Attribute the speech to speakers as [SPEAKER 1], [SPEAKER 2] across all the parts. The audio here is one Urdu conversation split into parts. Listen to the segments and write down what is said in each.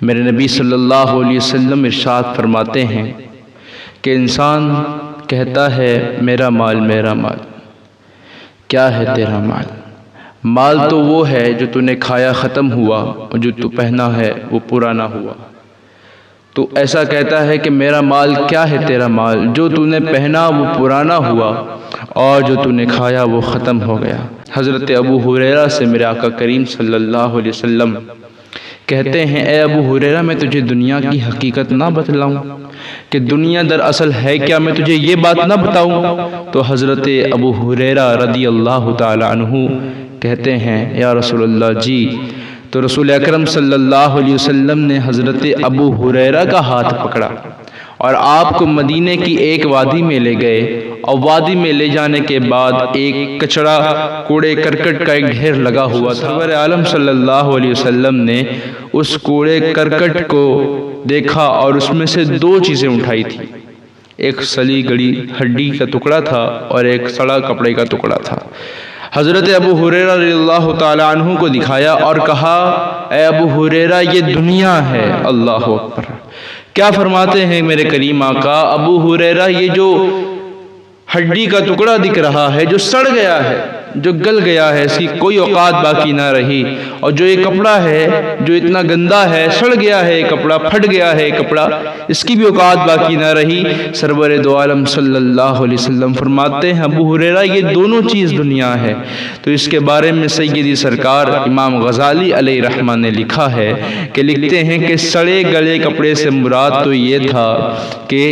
[SPEAKER 1] میرے نبی صلی اللہ علیہ وسلم ارشاد فرماتے ہیں کہ انسان کہتا ہے میرا مال میرا مال، کیا ہے تیرا مال؟ مال تو وہ ہے جو تو نے کھایا ختم ہوا اور جو تو پہنا ہے وہ پرانا ہوا۔ تو ایسا کہتا ہے کہ میرا مال کیا ہے تیرا مال؟ جو تو نے پہنا وہ پرانا ہوا اور جو تو نے کھایا وہ ختم ہو گیا۔ حضرت ابو ہریرہ سے میرے آقا کریم صلی اللہ علیہ وسلم کہتے ہیں اے ابو ہریرہ میں تجھے دنیا کی حقیقت نہ بتلاؤں کہ دنیا دراصل ہے کیا، میں تجھے یہ بات نہ بتاؤں؟ تو حضرت ابو ہریرہ رضی اللہ تعالی عنہ کہتے ہیں یا رسول اللہ جی۔ تو رسول اکرم صلی اللہ علیہ وسلم نے حضرت ابو ہریرہ کا ہاتھ پکڑا اور آپ کو مدینے کی ایک وادی میں لے گئے، اور وادی میں لے جانے کے بعد ایک کچڑا کوڑے کرکٹ کا ایک ڈھیر لگا ہوا تھا۔ سرور عالم صلی اللہ علیہ وسلم نے اس کوڑے کرکٹ کو دیکھا اور اس میں سے دو چیزیں اٹھائی تھی، ایک سلی گڑی ہڈی کا ٹکڑا تھا اور ایک سڑا کپڑے کا ٹکڑا تھا۔ حضرت ابو ہریرہ رضی اللہ تعالی عنہ کو دکھایا اور کہا اے ابو ہریرہ یہ دنیا ہے۔ اللہ اکبر! کیا فرماتے ہیں میرے کریم آقا؟ ابو ہریرہ یہ جو ہڈی کا ٹکڑا دکھ رہا ہے، جو سڑ گیا ہے، جو گل گیا ہے، اس کی کوئی اوقات باقی نہ رہی، اور جو یہ کپڑا ہے جو اتنا گندا ہے، سڑ گیا ہے کپڑا، پھٹ گیا ہے کپڑا، اس کی بھی اوقات باقی نہ رہی۔ سرور دو عالم صلی اللہ علیہ وسلم فرماتے ہیں ابو ہریرہ یہ دونوں چیز دنیا ہے۔ تو اس کے بارے میں سیدی سرکار امام غزالی علیہ رحمہ نے لکھا ہے کہ لکھتے ہیں کہ سڑے گلے کپڑے سے مراد تو یہ تھا کہ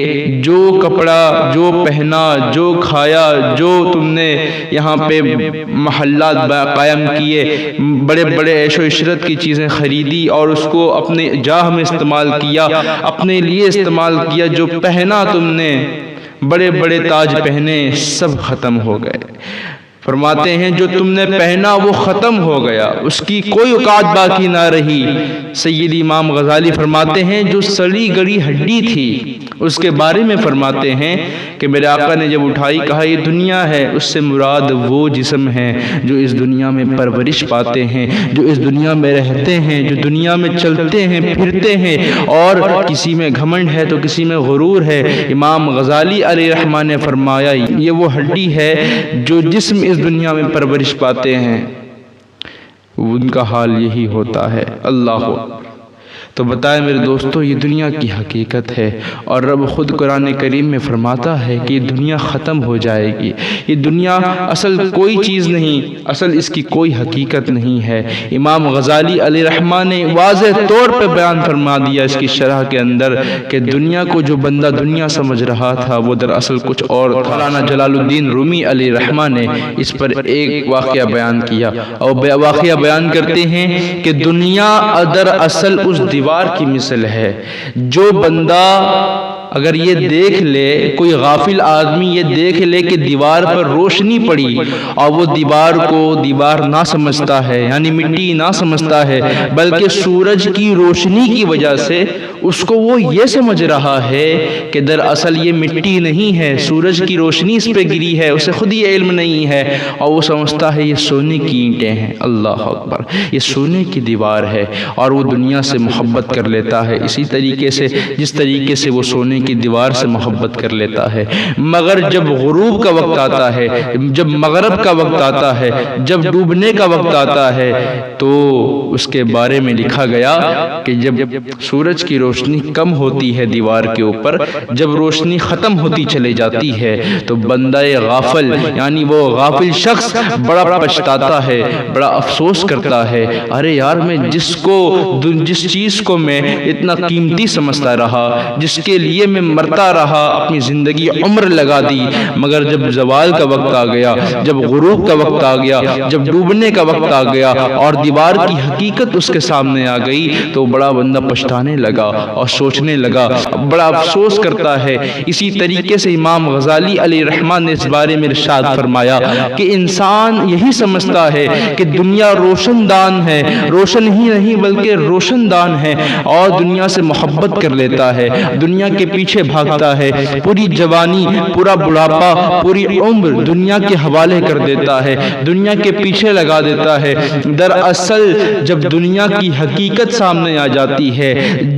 [SPEAKER 1] جو کپڑا جو پہنا، جو کھایا، جو تم نے یہاں پہ محلات قائم کیے، بڑے بڑے عیش و عشرت کی چیزیں خریدی اور اس کو اپنے جاہ میں استعمال کیا، اپنے لیے استعمال کیا، جو پہنا تم نے، بڑے بڑے تاج پہنے، سب ختم ہو گئے۔ فرماتے ہیں جو تم نے پہنا وہ ختم ہو گیا، اس کی کوئی اوقات باقی نہ رہی۔ سید امام غزالی فرماتے ہیں جو سڑی گڑی ہڈی تھی اس کے بارے میں فرماتے ہیں کہ میرے آقا نے جب اٹھائی کہا یہ دنیا ہے، اس سے مراد وہ جسم ہیں جو اس دنیا میں پرورش پاتے ہیں، جو اس دنیا میں رہتے ہیں، جو دنیا میں چلتے ہیں پھرتے ہیں، اور کسی میں گھمنڈ ہے تو کسی میں غرور ہے۔ امام غزالی علیہ رحمہ نے فرمایا یہ وہ ہڈی ہے جو جسم اس دنیا میں پرورش پاتے ہیں، ان کا حال یہی ہوتا ہے۔ اللہ اکبر! تو بتائیں میرے دوستو یہ دنیا کی حقیقت ہے، اور رب خود قرآن کریم میں فرماتا ہے کہ یہ دنیا ختم ہو جائے گی، یہ دنیا اصل کوئی چیز نہیں، اصل اس کی کوئی حقیقت نہیں ہے۔ امام غزالی علیہ رحمہ نے واضح طور پہ بیان فرما دیا اس کی شرح کے اندر کہ دنیا کو جو بندہ دنیا سمجھ رہا تھا وہ دراصل کچھ اور تھا۔ مولانا جلال الدین رومی علیہ رحمہ نے اس پر ایک واقعہ بیان کیا، اور واقعہ بیان کرتے ہیں کہ دنیا دراصل اس دیوار کی مثل ہے، جو بندہ اگر یہ دیکھ لے، کوئی غافل آدمی یہ دیکھ لے کہ دیوار پر روشنی پڑی اور وہ دیوار کو دیوار نہ سمجھتا ہے، یعنی مٹی نہ سمجھتا ہے، بلکہ سورج کی روشنی کی وجہ سے اس کو وہ یہ سمجھ رہا ہے کہ دراصل یہ مٹی نہیں ہے، سورج کی روشنی اس پہ گری ہے، اسے خود ہی علم نہیں ہے، اور وہ سمجھتا ہے یہ سونے کی اینٹیں ہیں۔ اللہ اکبر! یہ سونے کی دیوار ہے، اور وہ دنیا سے محبت کر لیتا ہے اسی طریقے سے جس طریقے سے وہ سونے کی دیوار سے محبت کر لیتا ہے۔ مگر جب غروب کا وقت آتا ہے، جب مغرب کا وقت آتا ہے، جب ڈوبنے کا وقت آتا ہے، تو اس کے بارے میں لکھا گیا کہ جب سورج کی روشنی کم ہوتی ہے دیوار کے اوپر، جب روشنی ختم ہوتی چلی جاتی ہے، تو بندہ غافل یعنی وہ غافل شخص بڑا پچھتاتا ہے، بڑا افسوس کرتا ہے، ارے یار میں جس چیز کو میں اتنا قیمتی سمجھتا رہا، جس کے لیے میں مرتا رہا، اپنی زندگی عمر لگا دی، مگر جب زوال کا وقت آ گیا، جب غروب کا وقت آ گیا، جب ڈوبنے کا وقت آ گیا اور دیوار کی حقیقت اس کے سامنے آ گئی، تو بڑا بندہ پچھتانے لگا اور سوچنے لگا، بڑا افسوس کرتا ہے۔ اسی طریقے سے امام غزالی علیہ رحمہ نے اس بارے میں ارشاد فرمایا کہ انسان یہی سمجھتا ہے کہ دنیا روشن دان ہے، روشن ہی نہیں بلکہ روشن دان ہے، اور دنیا سے محبت کر لیتا ہے، دنیا کے پیچھے بھاگتا ہے، پوری جوانی، پورا بڑھاپا، پوری عمر دنیا کے حوالے کر دیتا ہے، دنیا کے پیچھے لگا دیتا ہے۔ دراصل جب دنیا کی حقیقت سامنے آ جاتی ہے،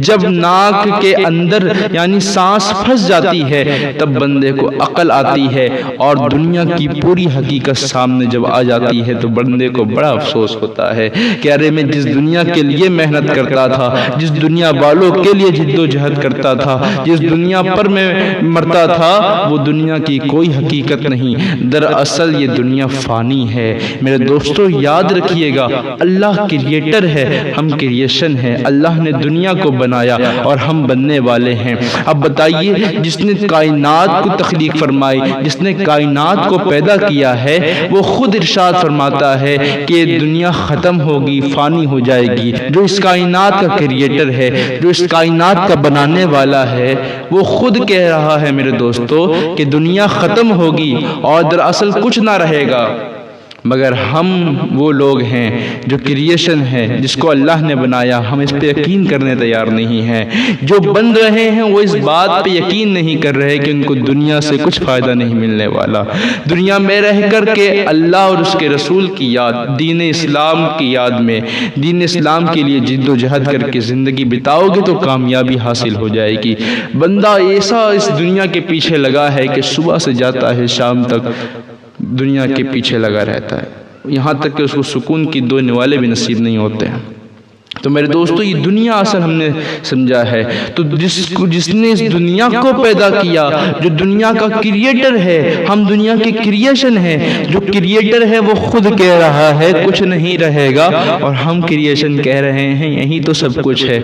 [SPEAKER 1] جب ناک کے اندر یعنی سانس پھنس جاتی ہے، تب بندے کو عقل آتی ہے، اور دنیا کی پوری حقیقت سامنے جب آ جاتی ہے تو بندے کو بڑا افسوس ہوتا ہے کہ ارے میں جس دنیا کے لیے محنت کرتا تھا، جس دنیا والوں کے لیے جد و جہد کرتا تھا، جس دنیا پر میں مرتا تھا، وہ دنیا کی کوئی حقیقت نہیں۔ دراصل یہ دنیا فانی ہے۔ میرے دوستو یاد رکھیے گا، اللہ کریٹر ہے، ہم کریشن ہے۔ اللہ نے دنیا کو بنایا اور ہم بننے والے ہیں۔ اب بتائیے، جس نے کائنات کو تخلیق فرمائی، جس نے کائنات کو پیدا کیا ہے، وہ خود ارشاد فرماتا ہے کہ دنیا ختم ہوگی، فانی ہو جائے گی۔ جو اس کائنات کا کریٹر ہے، جو اس کائنات کا بنانے والا ہے، وہ خود کہہ رہا ہے میرے دوستو کہ دنیا ختم ہوگی اور دراصل کچھ نہ رہے گا، مگر ہم وہ لوگ ہیں جو کریشن ہے، جس کو اللہ نے بنایا، ہم اس پہ یقین کرنے تیار نہیں ہیں۔ جو بن رہے ہیں وہ اس بات پہ یقین نہیں کر رہے کہ ان کو دنیا سے کچھ فائدہ نہیں ملنے والا۔ دنیا میں رہ کر کے اللہ اور اس کے رسول کی یاد، دین اسلام کی یاد میں، دین اسلام کے لیے جد و جہد کر کے زندگی بتاؤ گے تو کامیابی حاصل ہو جائے گی۔ بندہ ایسا اس دنیا کے پیچھے لگا ہے کہ صبح سے جاتا ہے شام تک دنیا کے پیچھے لگا رہتا ہے، یہاں تک کہ اس کو سکون کی دو نوالے بھی نصیب نہیں ہوتے ہیں۔ تو میرے دوستو یہ دنیا اصل ہم نے سمجھا ہے، تو جس نے اس دنیا کو پیدا کیا، جو دنیا کا کریٹر ہے، ہم دنیا کے کریشن ہیں، جو کریٹر ہے وہ خود کہہ رہا ہے کچھ نہیں رہے گا، اور ہم کریشن کہہ رہے ہیں یہی تو سب کچھ ہے۔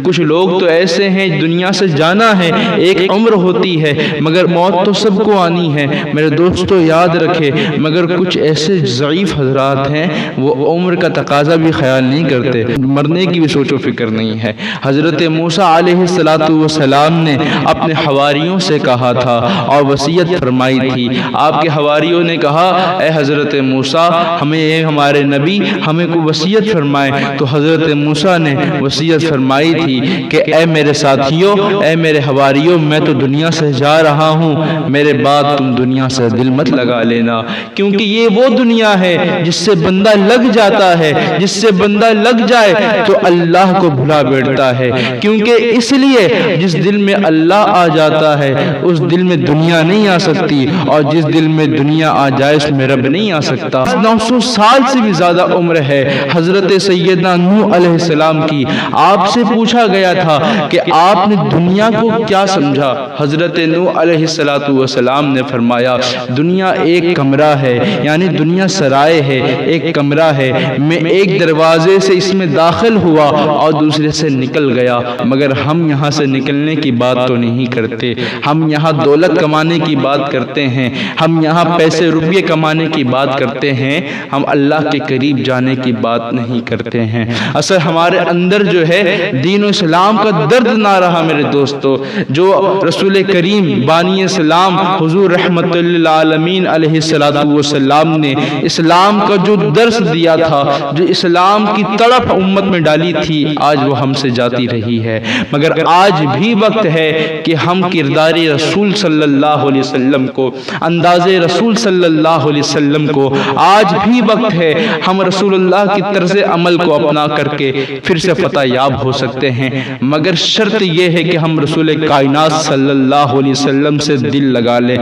[SPEAKER 1] کچھ لوگ تو ایسے ہیں دنیا سے جانا ہے، ایک عمر ہوتی ہے، مگر موت تو سب کو آنی ہے میرے دوستو یاد رکھے، مگر کچھ ایسے ضعیف حضرات ہیں وہ عمر کا تقاضا بھی خیال نہیں کرتے، مرنے کی بھی سوچ و فکر نہیں ہے۔ حضرت موسیٰ علیہ السلام نے اپنے حواریوں سے کہا تھا اور وصیت فرمائی تھی۔ آپ کے حواریوں نے کہا اے حضرت موسیٰ، ہمیں ہمارے نبی ہمیں کو وصیت فرمائے، تو حضرت موسیٰ نے وصیت فرمائی تھی کہ اے میرے ساتھیوں، اے میرے حواریوں، میں تو دنیا سے جا رہا ہوں، میرے بعد تم دنیا سے دل مت لگا لینا، کیونکہ یہ وہ دنیا ہے جس سے بندہ لگ جاتا ہے، جس سے بندہ لگ جائے تو اللہ کو بھلا بیٹھتا ہے، کیونکہ اس لیے جس دل میں اللہ آ جاتا ہے اس دل میں دنیا نہیں آ سکتی، اور جس دل میں دنیا آ جائے اس میں رب نہیں آ سکتا۔ 900 سال سے بھی زیادہ عمر ہے حضرت سیدنا نوح علیہ السلام کی۔ آپ سے پوچھا گیا تھا کہ آپ نے دنیا کو کیا سمجھا؟ حضرت نوح علیہ السلام نے فرمایا دنیا ایک کمرہ ہے، یعنی دنیا سرائے ہے، ایک کمرہ ہے، میں ایک دروازے سے اس میں داخل ہوا اور دوسرے سے نکل گیا، مگر ہم یہاں سے نکلنے کی بات تو نہیں کرتے، ہم یہاں دولت کمانے کی بات کرتے ہیں، ہم یہاں پیسے روپے کمانے کی بات کرتے ہیں، ہم اللہ کے قریب جانے کی بات نہیں کرتے ہیں۔ اصل ہمارے اندر جو ہے دین و اسلام کا درد نہ رہا میرے دوستو، جو رسول کریم بانی اسلام حضور رحمت للعالمین علیہ السلام نے اسلام کا جو درس دیا تھا، جو اسلام کی تڑپ امت میں ڈالی تھی، آج وہ ہم سے جاتی رہی ہے، مگر آج بھی وقت ہے کہ ہم کردار رسول صلی اللہ علیہ وسلم کو، انداز رسول صلی اللہ علیہ وسلم کو، آج بھی وقت ہے ہم رسول اللہ کی طرز عمل کو اپنا کر کے پھر سے فتح یاب ہو سکتے ہیں، مگر شرط یہ ہے کہ ہم رسول کائنات صلی اللہ علیہ وسلم سے دل لگا لیں۔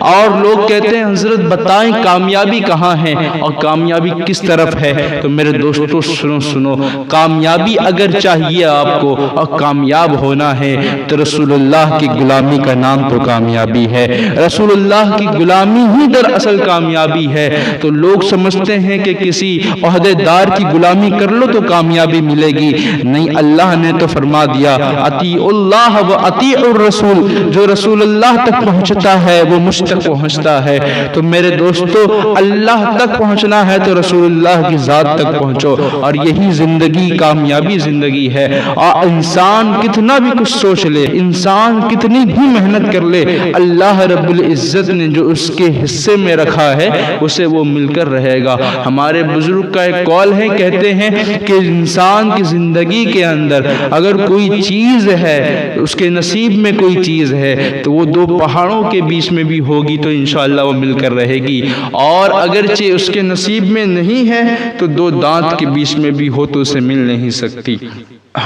[SPEAKER 1] اور لوگ کہتے ہیں حضرت بتائیں کامیابی کہاں ہے اور کامیابی کس طرف ہے؟ تو میرے دوستو سنو، کامیابی اگر چاہیے آپ کو اور کامیاب ہونا ہے تو رسول اللہ کی غلامی کا نام تو کامیابی ہے، رسول اللہ کی غلامی ہی دراصل کامیابی ہے۔ تو لوگ سمجھتے ہیں کہ کسی عہدے دار کی غلامی کر لو تو کامیابی ملے گی، نہیں، اللہ نے تو فرما دیا اطیعوا اللہ و اطیعوا الرسول، جو رسول اللہ تک پہنچتا ہے وہ مجھ تک پہنچتا ہے۔ تو میرے دوستو اللہ تک پہنچنا ہے تو رسول اللہ کی ذات تک پہنچو، اور یہی زندگی کامیابی زندگی ہے۔ اور انسان کتنا بھی کچھ سوچ لے، انسان کتنی بھی محنت کر لے، اللہ رب العزت نے جو اس کے حصے میں رکھا ہے اسے وہ مل کر رہے گا۔ ہمارے بزرگ کا ایک قول ہے، کہتے ہیں کہ انسان کی زندگی کے اندر اگر کوئی چیز ہے، اس کے نصیب میں کوئی چیز ہے تو وہ دو پہاڑوں کے بیچ میں بھی ہوگی تو انشاءاللہ وہ مل کر رہے گی، اور اگرچہ اس کے نصیب میں نہیں ہے تو دو دانت کے بیچ میں بھی ہو تو اسے مل نہیں سکتی۔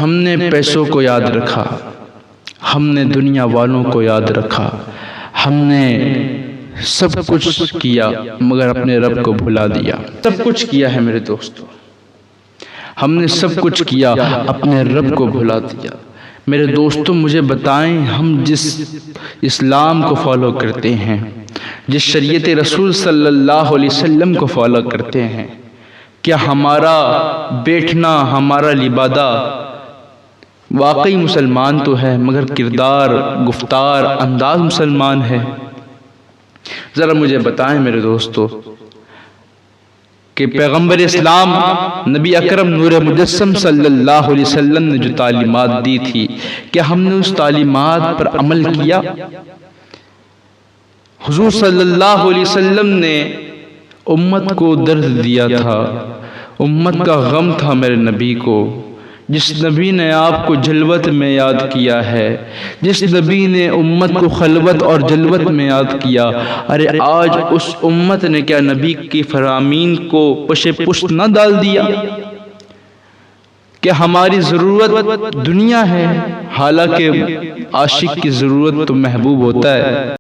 [SPEAKER 1] ہم نے پیسوں کو یاد رکھا، ہم نے دنیا والوں کو یاد رکھا، ہم نے سب کچھ کیا مگر اپنے رب کو بھلا دیا۔ سب کچھ کیا ہے میرے دوستو، ہم نے سب کچھ کیا، اپنے رب کو بھلا دیا۔ میرے دوستو مجھے بتائیں، ہم جس اسلام کو فالو کرتے ہیں، جس شریعت رسول صلی اللہ علیہ وسلم کو فالو کرتے ہیں، کیا ہمارا بیٹھنا، ہمارا لبادہ واقعی مسلمان تو ہے مگر کردار، گفتار، انداز مسلمان ہے؟ ذرا مجھے بتائیں میرے دوستو کہ پیغمبر اسلام نبی اکرم نور مجسم صلی اللہ علیہ وسلم نے جو تعلیمات دی تھی، کیا ہم نے اس تعلیمات پر عمل کیا؟ حضور صلی اللہ علیہ وسلم نے امت کو درد دیا تھا، امت کا غم تھا میرے نبی کو۔ جس نبی نے آپ کو جلوت میں یاد کیا ہے، جس نبی نے امت کو خلوت اور جلوت میں یاد کیا، ارے آج اس امت نے کیا نبی کی فرامین کو پش پشت نہ ڈال دیا؟ کہ ہماری ضرورت دنیا ہے، حالانکہ عاشق کی ضرورت تو محبوب ہوتا ہے۔